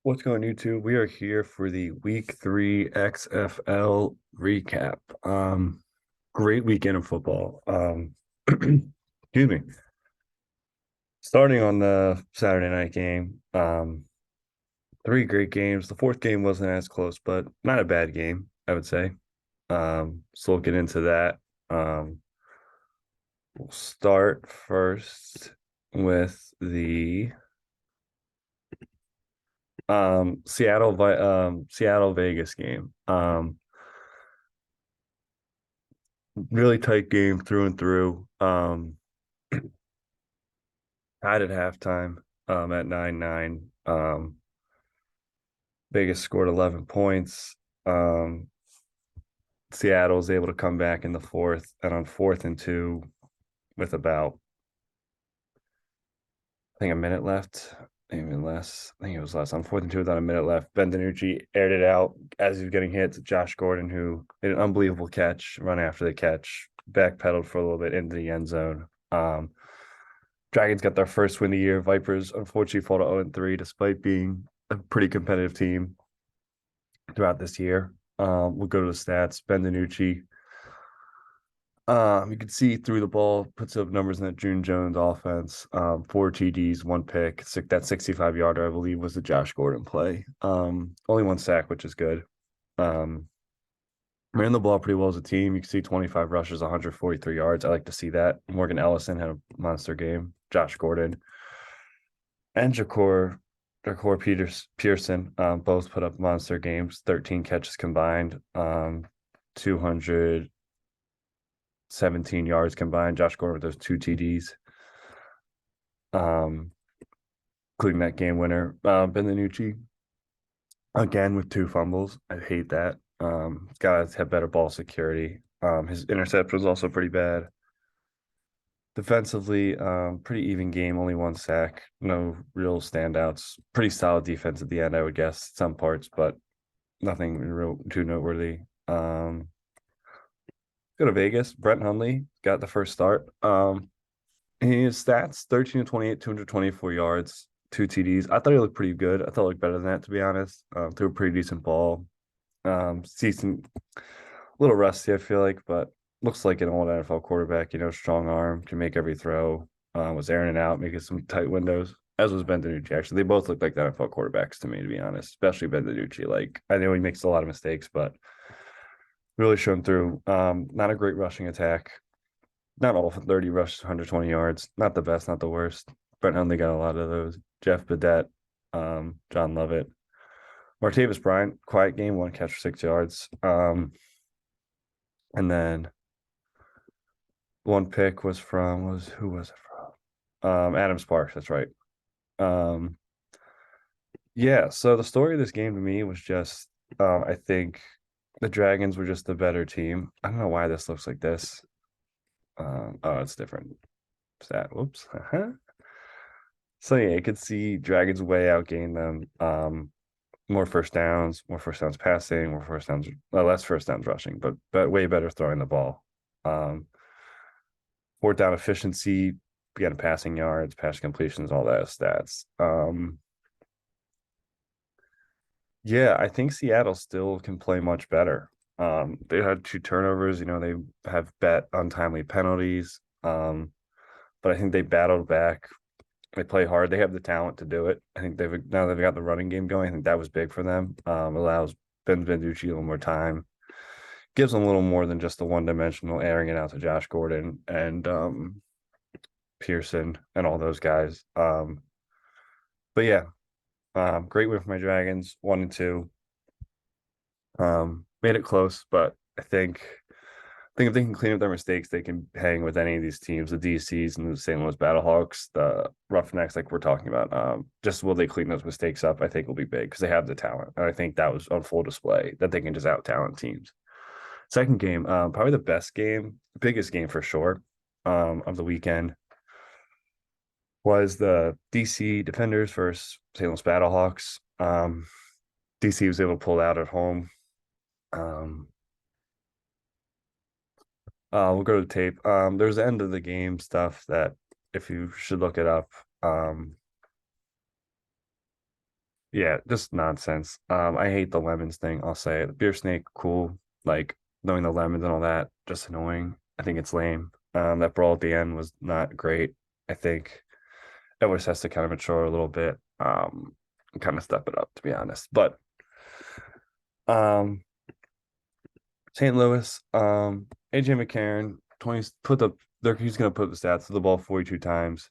What's going on, YouTube? We are here for the Week 3 XFL recap. Great weekend of football. Excuse me. Starting on the Saturday night game, three great games. The fourth game wasn't as close, but not a bad game, I would say. So we'll get into that. Um, we'll start first with the Seattle Vegas game. Really tight game through and through. Tied at halftime at 9-9. Vegas scored 11 points. Um, Seattle was able to come back in the fourth, and on 4th and 2 with about, I think, a minute left, even less. I think it was less. On 4th and 2 without a minute left, Ben DiNucci aired it out as he was getting hit to Josh Gordon, who made an unbelievable catch, run after the catch, backpedaled for a little bit into the end zone. Dragons got their first win of the year. Vipers unfortunately fall to 0-3 despite being a pretty competitive team throughout this year. We'll go to the stats. Ben DiNucci, you can see through the ball, puts up numbers in that June Jones offense. 4 TDs, one pick. That 65-yarder, I believe, was the Josh Gordon play. Only one sack, which is good. Ran the ball pretty well as a team. You can see 25 rushes, 143 yards. I like to see that. Morgan Ellison had a monster game. Josh Gordon and Pearson both put up monster games, 13 catches combined, 217 yards combined. Josh Gordon with those 2 TDs, including that game winner. Ben DiNucci, again, with 2 fumbles. I hate that. Guys have better ball security. His intercept was also pretty bad. Defensively, pretty even game, only one sack, no real standouts. Pretty solid defense at the end, I would guess, some parts, but nothing real too noteworthy. Go to Vegas. Brett Hundley got the first start. His stats: 13 to 28, 224 yards, 2 TDs. I thought he looked pretty good. I thought he looked better than that, to be honest. Threw a pretty decent ball. Decent, a little rusty, I feel like, but looks like an old NFL quarterback. Strong arm, can make every throw. Was airing it out, making some tight windows. As was Ben DiNucci. Actually, they both look like NFL quarterbacks to me, to be honest. Especially Ben DiNucci. Like, I know he makes a lot of mistakes, but really shown through. Not a great rushing attack. Not all for 30 rushes, 120 yards. Not the best, not the worst. Brent Hundley got a lot of those. Jeff Badette, John Lovett. Martavis Bryant, quiet game, one catch for 6 yards. And then one pick was from who was it from? Adam Sparks, that's right. Yeah, so the story of this game to me was just I think the Dragons were just the better team. I don't know why this looks like this. Oh, it's different. Stat. Whoops. So yeah, you could see Dragons way outgained them. More first downs passing, more first downs, less first downs rushing, but way better throwing the ball. Um, Fourth down efficiency, again, passing yards, pass completions, all that stats. Yeah, I think Seattle still can play much better. They had 2 turnovers, they have untimely penalties. But I think they battled back. They play hard. They have the talent to do it. I think they've got the running game going. I think that was big for them. Allows Ben DiNucci a little more time, gives them a little more than just the one-dimensional airing it out to Josh Gordon and Pearson and all those guys. But yeah, great win for my Dragons, 1-2. Made it close, but I think if they can clean up their mistakes, they can hang with any of these teams, the DCs and the St. Louis Battlehawks, the Roughnecks, like we're talking about. Just will they clean those mistakes up? I think will be big because they have the talent. And I think that was on full display that they can just out talent teams. Second game, probably the best game, biggest game for sure, of the weekend was the DC Defenders versus St. Louis Battlehawks. DC was able to pull out at home. We'll go to the tape. There's the end of the game stuff that if you should look it up. Yeah, just nonsense. I hate the lemons thing. I'll say the beer snake, cool. Like knowing the lemons and all that, just annoying. I think it's lame. That brawl at the end was not great. I think Elvis has to kind of mature a little bit, and kind of step it up, to be honest. But um, St. Louis, AJ McCarron, 20 put the there he's gonna put the stats to the ball 42 times,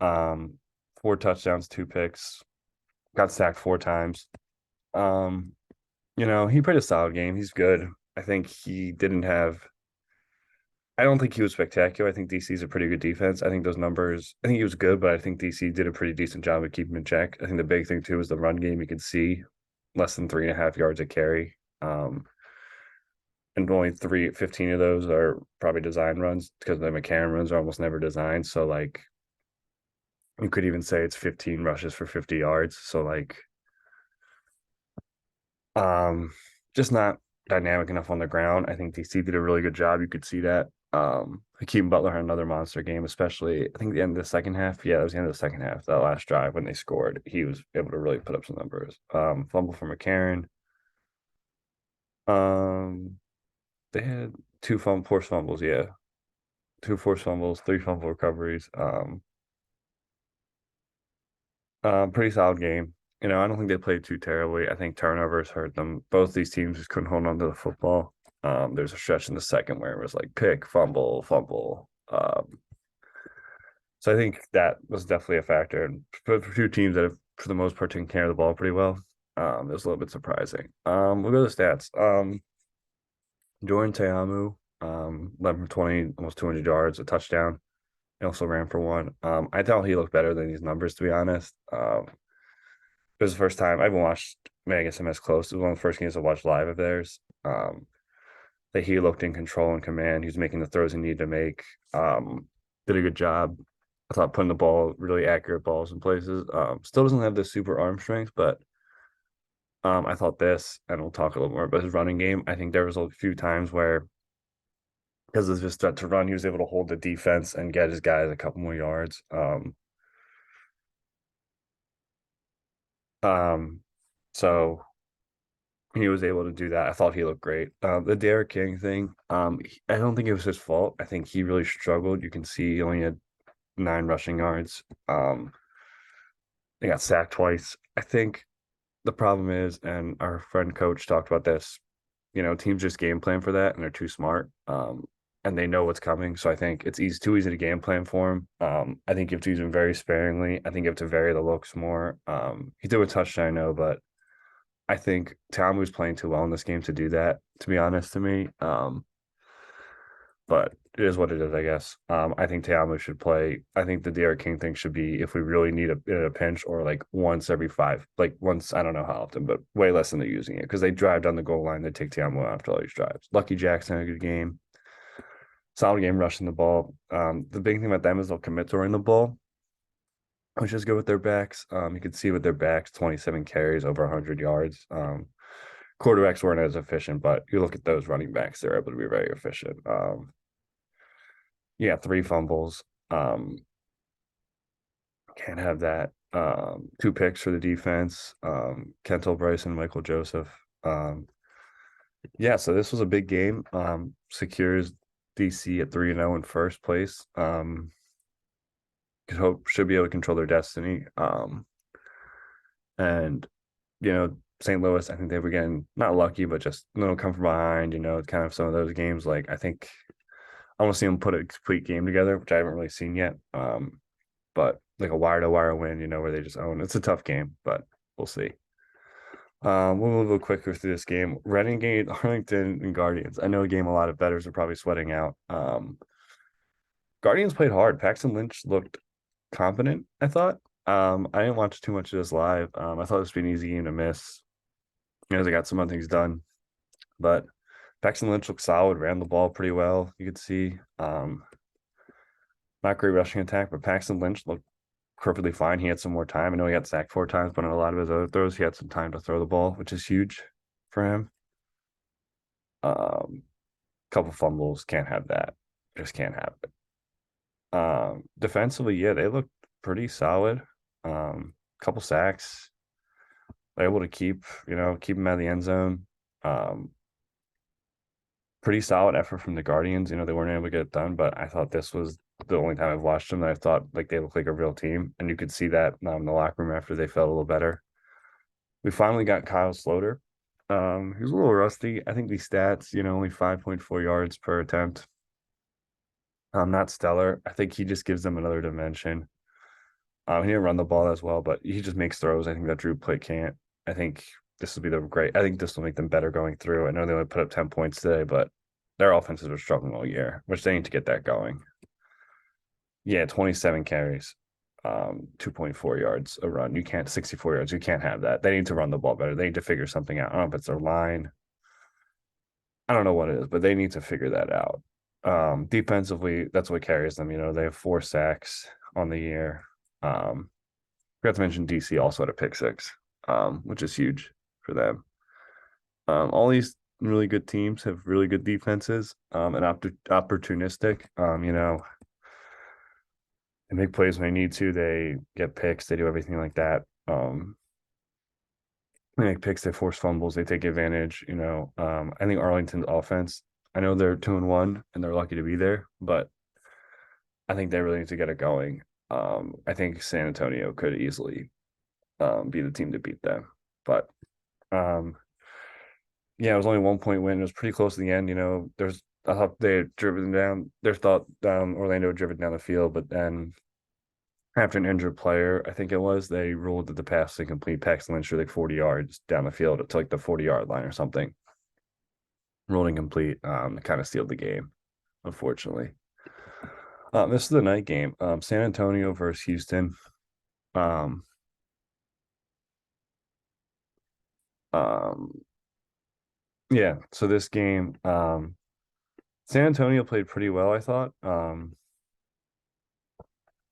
um, four touchdowns, two picks, got sacked four times. Um, he played a solid game. He's good. I think he didn't have I don't think he was spectacular. I think DC's a pretty good defense. I think those numbers, I think he was good, but I think DC did a pretty decent job of keeping him in check. I think the big thing too is the run game. You can see less than 3.5 yards a carry. And only 15 of those are probably design runs because the McCarron runs are almost never designed. So like you could even say it's 15 rushes for 50 yards. So like um just not dynamic enough on the ground. I think DC did a really good job. You could see that. Hakeem Butler had another monster game, especially I think the end of the second half. Yeah, it was the end of the second half. That last drive when they scored, he was able to really put up some numbers. Fumble for McCarron. Um, they had two forced fumbles. Yeah, two forced fumbles, three fumble recoveries. Pretty solid game. I don't think they played too terribly. I think turnovers hurt them. Both these teams just couldn't hold on to the football. There's a stretch in the second where it was like pick, fumble, fumble. So I think that was definitely a factor. And for two teams that have, for the most part, taken care of the ball pretty well, it was a little bit surprising. We'll go to the stats. Jordan Teamu, 11 for 20, almost 200 yards, a touchdown. He also ran for one. I thought he looked better than these numbers, to be honest. It was the first time I haven't watched Vegas MS close. It was one of the first games I watched live of theirs. That he looked in control and command. He was making the throws he needed to make. Did a good job. I thought putting the ball, really accurate balls in places. Still doesn't have the super arm strength, but I thought this, and we'll talk a little more about his running game. I think there was a few times where, because of his threat to run, he was able to hold the defense and get his guys a couple more yards. Um, so he was able to do that. I thought he looked great. The Derrick King thing, I don't think it was his fault. I think he really struggled. You can see he only had 9 rushing yards. They got sacked twice. I think the problem is, and our friend coach talked about this, teams just game plan for that and they're too smart. And they know what's coming. So I think it's too easy to game plan for him. I think you have to use him very sparingly. I think you have to vary the looks more. He threw a touchdown, I know, but I think Tom was playing too well in this game to do that, to be honest to me. But it is what it is, I guess. I think Teamu should play. I think the Derek King thing should be if we really need a pinch or like once every five, like once, I don't know how often, but way less than they're using it because they drive down the goal line, they take Teamu after all these drives. Lucky Jackson had a good game, solid game rushing the ball. The big thing about them is they'll commit to running the ball, which is good with their backs. You can see with their backs, 27 carries over 100 yards. Quarterbacks weren't as efficient, but you look at those running backs, they're able to be very efficient. Yeah, three fumbles. Can't have that. Two picks for the defense. Kentel Bryson, Michael Joseph. Yeah, so this was a big game. Secures DC at 3-0 in first place. Could hope should be able to control their destiny. And St. Louis, I think they were getting not lucky, but just come from behind. Kind of some of those games. Like I think I want to see them put a complete game together, which I haven't really seen yet. But like a wire to wire win, where they just own. It's a tough game, but we'll see. We'll move a little quicker through this game. Renegade, Arlington, and Guardians. I know a game a lot of bettors are probably sweating out. Guardians played hard. Paxton Lynch looked competent, I thought. I didn't watch too much of this live. I thought this would be an easy game to miss. They got some other things done. But Paxton Lynch looked solid, ran the ball pretty well. You could see. Not great rushing attack, but Paxton Lynch looked perfectly fine. He had some more time. I know he got sacked four times, but on a lot of his other throws, he had some time to throw the ball, which is huge for him. Couple fumbles, can't have that. Just can't have it. Defensively, yeah, they looked pretty solid. Couple sacks. They're able to keep him out of the end zone. Um, Pretty solid effort from the Guardians. They weren't able to get it done, but I thought this was the only time I've watched them that I thought like they look like a real team, and you could see that in the locker room after they felt a little better. We finally got Kyle Sloter. He was a little rusty. I think these stats, only 5.4 yards per attempt. Not stellar. I think he just gives them another dimension. He didn't run the ball as well, but he just makes throws. I think that Drew Play can't. I think this will be the great. I think this will make them better going through. I know they only put up 10 points today, but their offenses are struggling all year, which they need to get that going. Yeah, 27 carries, 2.4 yards a run. You can't 64 yards. You can't have that. They need to run the ball better. They need to figure something out. I don't know if it's their line. I don't know what it is, but they need to figure that out. Defensively, that's what carries them. They have 4 sacks on the year. Forgot to mention DC also had a pick six, which is huge for them. All these really good teams have really good defenses, and opportunistic. They make plays when they need to. They get picks. They do everything like that. They make picks. They force fumbles. They take advantage. I think Arlington's offense. I know they're 2-1 and they're lucky to be there, but I think they really need to get it going. I think San Antonio could easily be the team to beat them, but um, yeah, it was only 1 point win. It was pretty close to the end. I thought they had driven down. Their thought Orlando had driven down the field, but then after an injured player, I think it was, they ruled that the pass was incomplete. Paxton Lynch threw like 40 yards down the field to like the 40-yard line or something. Ruled incomplete. Kind of sealed the game, unfortunately. This is the night game. San Antonio versus Houston. Um, um, yeah. So this game, San Antonio played pretty well, I thought.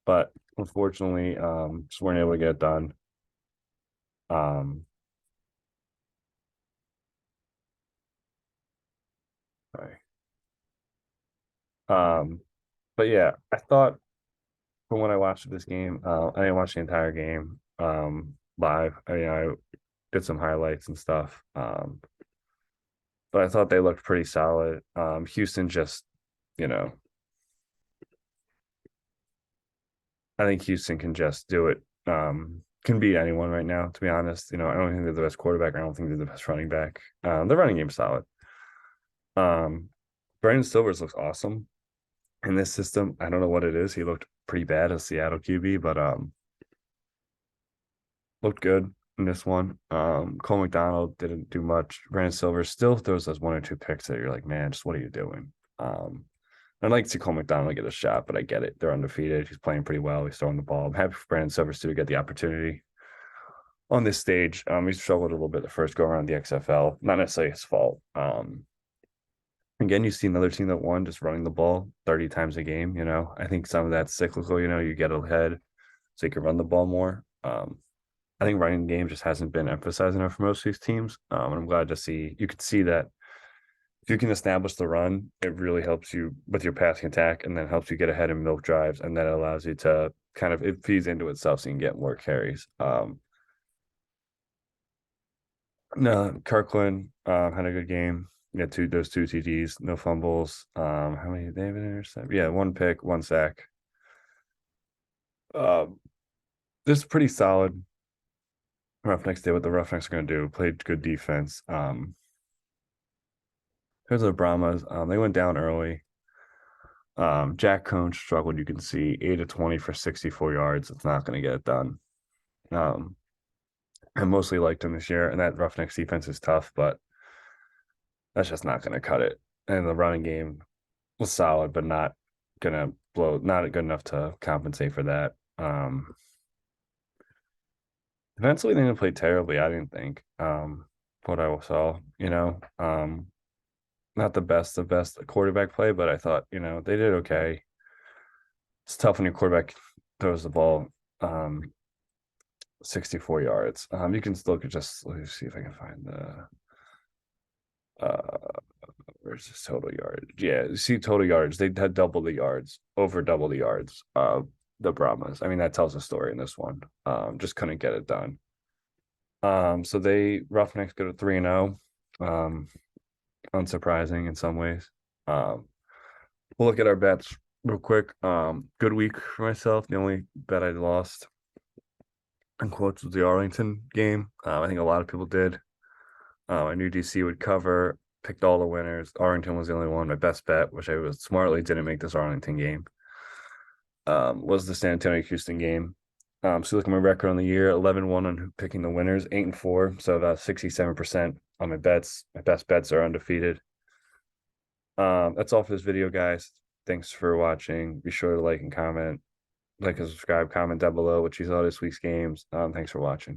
But unfortunately, just weren't able to get it done. Um, sorry. Um, but yeah, I thought from when I watched this game, I didn't watch the entire game live. I did some highlights and stuff. But I thought they looked pretty solid. Houston just, you know, I think Houston can just do it. Can beat anyone right now, to be honest. I don't think they're the best quarterback. I don't think they're the best running back. The running game's solid. Um, Brandon Silvers looks awesome in this system. I don't know what it is. He looked pretty bad as Seattle QB, but looked good in this one. Cole McDonald didn't do much. Brandon Silvers still throws those 1 or 2 picks that you're like, man, just what are you doing? I'd like to see Cole McDonald get a shot, but I get it. They're undefeated. He's playing pretty well. He's throwing the ball. I'm happy for Brandon Silvers to get the opportunity on this stage. He struggled a little bit the first go around the XFL. Not necessarily his fault. Again, you see another team that won just running the ball 30 times a game. I think some of that's cyclical. You get ahead so you can run the ball more. I think running game just hasn't been emphasized enough for most of these teams. And I'm glad to see you could see that if you can establish the run, it really helps you with your passing attack and then helps you get ahead in milk drives. And then it allows you to it feeds into itself so you can get more carries. No, Kirkland had a good game. Yeah, those two TDs, no fumbles. How many did they have an intercept? Yeah, 1 pick, 1 sack. Um, this is pretty solid. Roughnecks did what the Roughnecks are going to do. Played good defense. Here's the Brahmas. They went down early. Jack Cohn struggled. You can see 8 of 20 for 64 yards. It's not going to get it done. Um, I mostly liked him this year, and that Roughnecks defense is tough, but that's just not going to cut it. And the running game was solid, but not gonna not good enough to compensate for that. Defensively, they didn't play terribly. I didn't think. What I saw, not the best quarterback play, but I thought, they did okay. It's tough when your quarterback throws the ball 64 yards. You can still just let me see if I can find the where's this total yardage? Yeah, you see total yards. They had double the yards, over double the yards of the Brahmas. I mean, that tells a story in this one. Just couldn't get it done. So they Roughnecks go to 3-0. Um, Unsurprising in some ways. Um, we'll look at our bets real quick. Good week for myself. The only bet I lost in quotes was the Arlington game. I think a lot of people did. I knew DC would cover. Picked all the winners. Arlington was the only one. My best bet, which I was smartly didn't make this Arlington game, was the San Antonio Houston game. So look at my record on the year: 11-1 on picking the winners, 8-4. So about 67% on my bets. My best bets are undefeated. That's all for this video, guys. Thanks for watching. Be sure to like and comment, like and subscribe, comment down below what you saw this week's games. Thanks for watching.